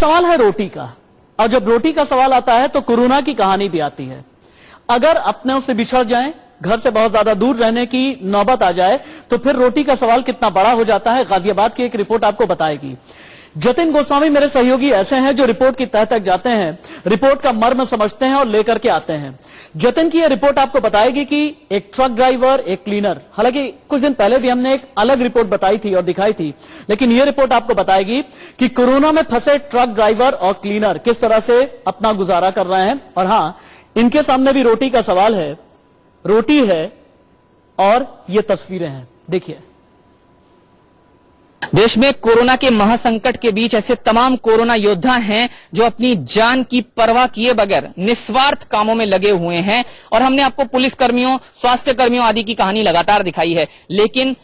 सवाल है रोटी का, और जब रोटी का सवाल आता है तो कोरोना की कहानी भी आती है। अगर अपने से बिछड़ जाएं, घर से बहुत ज्यादा दूर रहने की नौबत आ जाए, तो फिर रोटी का सवाल कितना बड़ा हो जाता है, गाजियाबाद की एक रिपोर्ट आपको बताएगी। जतिन गोस्वामी मेरे सहयोगी ऐसे हैं जो रिपोर्ट की तह तक जाते हैं, रिपोर्ट का मर्म समझते हैं और लेकर के आते हैं। जतिन की यह रिपोर्ट आपको बताएगी कि एक ट्रक ड्राइवर, एक क्लीनर, हालांकि कुछ दिन पहले भी हमने एक अलग रिपोर्ट बताई थी और दिखाई थी, लेकिन यह रिपोर्ट आपको बताएगी कि कोरोना में फंसे ट्रक ड्राइवर और क्लीनर किस तरह से अपना गुजारा कर रहे हैं। और हां, इनके सामने भी रोटी का सवाल है, रोटी है और ये तस्वीरें हैं, देखिए। देश में कोरोना के महासंकट के बीच ऐसे तमाम कोरोना योद्धा हैं जो अपनी जान की परवाह किए बगैर निस्वार्थ कामों में लगे हुए हैं, और हमने आपको पुलिस कर्मियों, स्वास्थ्य कर्मियों आदि की कहानी लगातार दिखाई है, लेकिन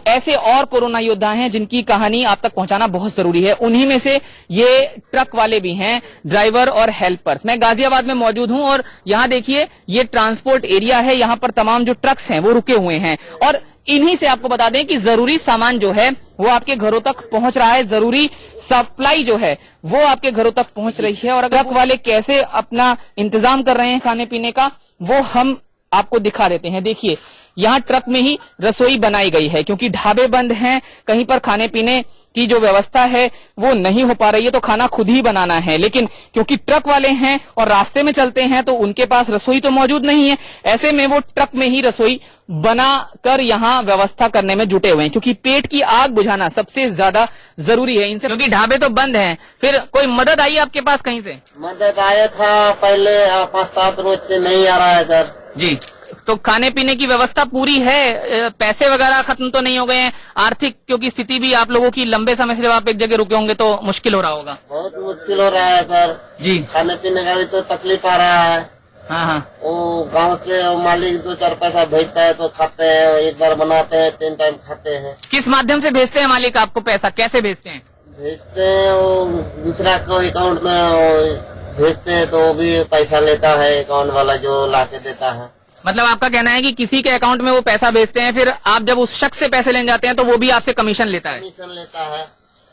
ऐसे और कोरोना योद्धा हैं जिनकी कहानी आप तक पहुंचाना बहुत जरूरी है। उन्हीं में से ये ट्रक वाले भी हैं, ड्राइवर और हेल्पर्स। मैं गाजियाबाद में मौजूद हूं और यहां देखिए, ये ट्रांसपोर्ट एरिया है, यहां पर तमाम जो ट्रक्स हैं वो रुके हुए हैं, और इन्हीं से आपको बता दें कि जरूरी सामान जो है वो आपके घरों तक पहुंच रहा है, जरूरी सप्लाई जो है वो आपके घरों तक पहुंच रही है। और अगर ट्रक वाले कैसे अपना इंतजाम कर रहे हैं खाने पीने का, वो हम आपको दिखा देते हैं। देखिए, यहाँ ट्रक में ही रसोई बनाई गई है, क्योंकि ढाबे बंद हैं, कहीं पर खाने पीने की जो व्यवस्था है वो नहीं हो पा रही है, तो खाना खुद ही बनाना है। लेकिन क्योंकि ट्रक वाले हैं और रास्ते में चलते हैं, तो उनके पास रसोई तो मौजूद नहीं है, ऐसे में वो ट्रक में ही रसोई बनाकर यहाँ व्यवस्था करने में जुटे हुए हैं, क्योंकि पेट की आग बुझाना सबसे ज्यादा जरूरी है इनसे, क्योंकि ढाबे तो बंद हैं। फिर कोई मदद आई आपके पास कहीं से? मदद आया था पहले, 5-7 रोज से नहीं आ रहा है सर जी। तो खाने पीने की व्यवस्था पूरी है, पैसे वगैरह खत्म तो नहीं हो गए हैं? आर्थिक क्योंकि स्थिति भी आप लोगों की लंबे समय से जब आप एक जगह रुके होंगे तो मुश्किल हो रहा होगा। बहुत मुश्किल हो रहा है सर जी। खाने पीने का भी तो तकलीफ आ रहा है। हाँ। वो गांव से मालिक 2-4 पैसा भेजता है तो खाते हैं, एक बार बनाते हैं, 3 टाइम खाते हैं। किस माध्यम से भेजते हैं मालिक आपको पैसा, कैसे भेजते हैं? भेजते हैं वो दूसरा को अकाउंट में भेजते हैं, तो वो भी पैसा लेता है अकाउंट वाला जो ला के देता है। मतलब आपका कहना है कि किसी के अकाउंट में वो पैसा भेजते हैं, फिर आप जब उस शख्स से पैसे लेने जाते हैं तो वो भी आपसे कमीशन लेता है? कमीशन लेता है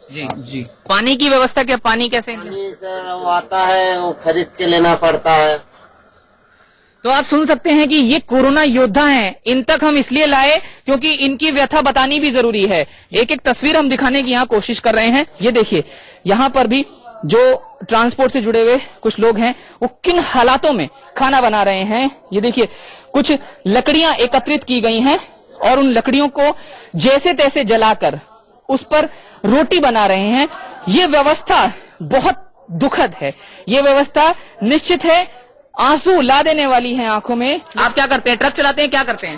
जी जी। पानी की व्यवस्था क्या, पानी कैसे? पानी सर वो आता है, वो खरीद के लेना पड़ता है। तो आप सुन सकते हैं कि ये कोरोना योद्धा हैं, इन तक हम इसलिए लाए क्योंकि इनकी व्यथा बतानी भी जरूरी है। एक एक तस्वीर हम दिखाने की यहाँ कोशिश कर रहे हैं। ये देखिए, यहाँ पर भी जो ट्रांसपोर्ट से जुड़े हुए कुछ लोग हैं वो किन हालातों में खाना बना रहे हैं। ये देखिए, कुछ लकड़ियां एकत्रित की गई हैं और उन लकड़ियों को जैसे तैसे जलाकर उस पर रोटी बना रहे हैं। ये व्यवस्था बहुत दुखद है, ये व्यवस्था निश्चित है आंसू ला देने वाली है आंखों में। आप क्या करते हैं, ट्रक चलाते हैं, क्या करते हैं?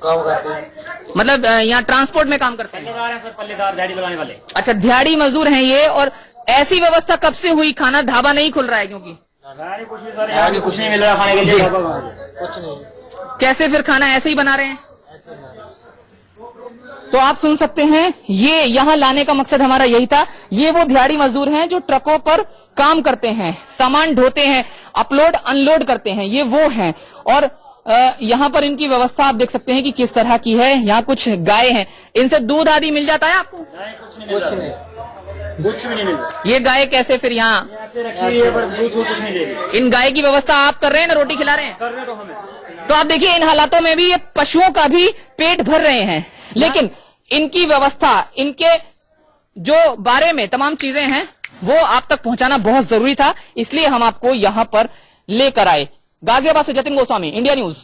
काम करते हैं, मतलब यहाँ ट्रांसपोर्ट में काम करते हैं? पल्लेदार है सर, पल्लेदार, दिहाड़ी लगाने वाले। अच्छा, दिहाड़ी मजदूर हैं ये। और ऐसी व्यवस्था कब से हुई? खाना ढाबा नहीं खुल रहा है क्योंकि कुछ भी सर, यहाँ भी कुछ नहीं मिल रहा खाने के लिए। कुछ नहीं। कैसे फिर खाना ऐसे ही बना रहे हैं? तो आप सुन सकते हैं, ये यहाँ लाने का मकसद हमारा यही था। ये वो दिहाड़ी मजदूर हैं जो ट्रकों पर काम करते हैं, सामान ढोते हैं, अपलोड अनलोड करते हैं, ये वो हैं। और यहाँ पर इनकी व्यवस्था आप देख सकते हैं कि किस तरह की है। यहाँ कुछ गाय हैं, इनसे दूध आदि मिल जाता है आपको? कुछ भी नहीं मिल रहा। ये गाय कैसे फिर यहाँ रखी है, पर कुछ नहीं देगी। इन गाय की व्यवस्था आप कर रहे हैं ना, रोटी खिला रहे हैं? कर रहे तो हमें। तो आप देखिए, इन हालातों में भी ये पशुओं का भी पेट भर रहे हैं, लेकिन इनकी व्यवस्था, इनके जो बारे में तमाम चीजें हैं वो आप तक पहुंचाना बहुत जरूरी था, इसलिए हम आपको यहां पर लेकर आए। गाजियाबाद से जतिन गोस्वामी, इंडिया न्यूज।